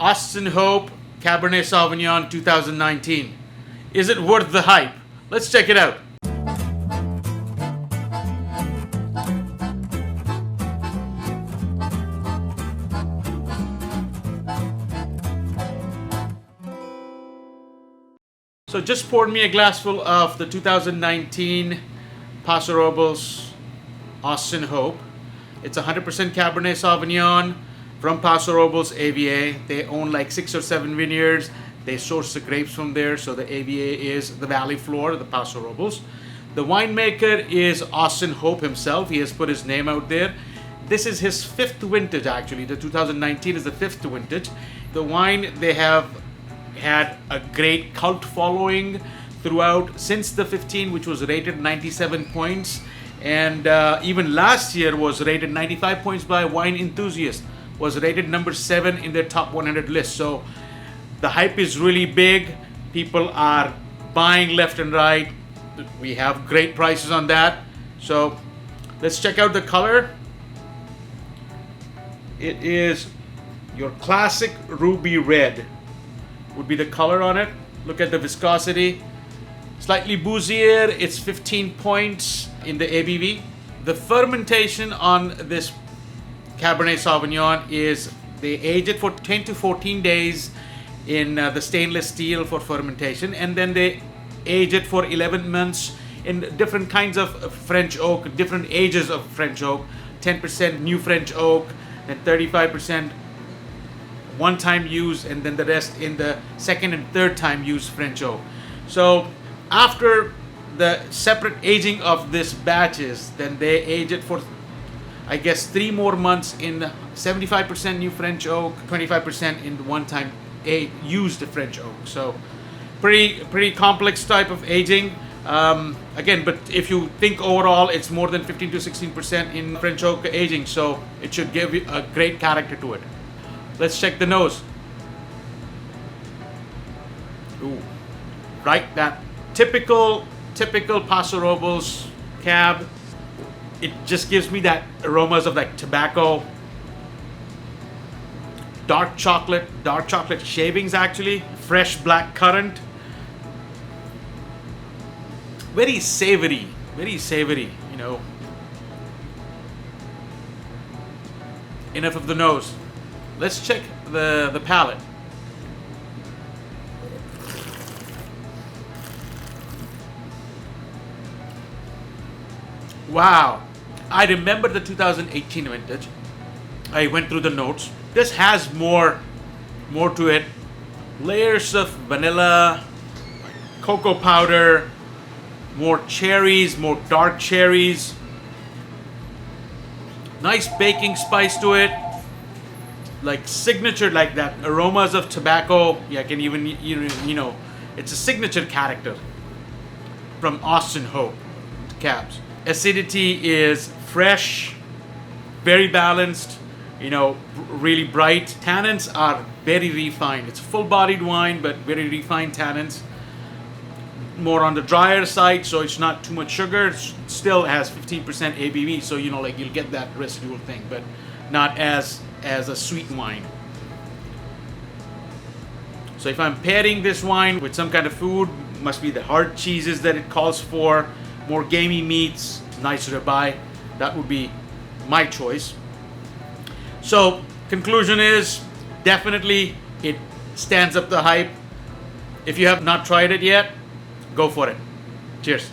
Austin Hope Cabernet Sauvignon 2019. Is it worth the hype? Let's check it out. So just poured me a glassful of the 2019 Paso Robles Austin Hope. It's 100% Cabernet Sauvignon from Paso Robles AVA. They own like 6 or 7 vineyards. They source the grapes from there. So the AVA is the valley floor, the Paso Robles. The winemaker is Austin Hope himself. He has put his name out there. This is his 5th vintage actually. The 2019 is the 5th vintage. The wine, they have had a great cult following throughout since the 15, which was rated 97 points, and even last year was rated 95 points by Wine Enthusiast, was rated number 7 in their top 100 list. So the hype is really big. People are buying left and right. We have great prices on that. So let's check out the color. It is your classic ruby red would be the color on it. Look at the viscosity. Slightly boozier. It's 15 points in the ABV. The fermentation on this Cabernet Sauvignon is they age it for 10 to 14 days in the stainless steel for fermentation, and then they age it for 11 months in different kinds of French oak, different ages of French oak. 10% new French oak and 35% one-time use, and then the rest in the second and third time use French oak. So after the separate aging of this batches, then they age it for I guess 3 more months in 75% new French oak, 25% in the one-time used French oak. So pretty complex type of aging. Again, but if you think overall, it's more than 15 to 16% in French oak aging, so it should give you a great character to it. Let's check the nose. Ooh, right, that typical Paso Robles cab. It just gives me that aromas of like tobacco, dark chocolate shavings actually, fresh black currant. Very savory, you know. Enough of the nose. Let's check the palate. Wow, I remember the 2018 vintage. I went through the notes. This has more to it. Layers of vanilla, cocoa powder, more cherries, more dark cherries. Nice baking spice to it. Like signature, like that aromas of tobacco. Yeah, I can even, you know, it's a signature character from Austin Hope cabs. Acidity is fresh, very balanced, you know, really bright. Tannins are very refined. It's a full-bodied wine, but very refined tannins. More on the drier side, so it's not too much sugar. It still has 15% ABV, so you know, like you'll get that residual thing, but not as a sweet wine. So if I'm pairing this wine with some kind of food, must be the hard cheeses that it calls for, more gamey meats, nice ribeye. That would be my choice. So conclusion is definitely it stands up the hype. If you have not tried it yet, go for it. Cheers.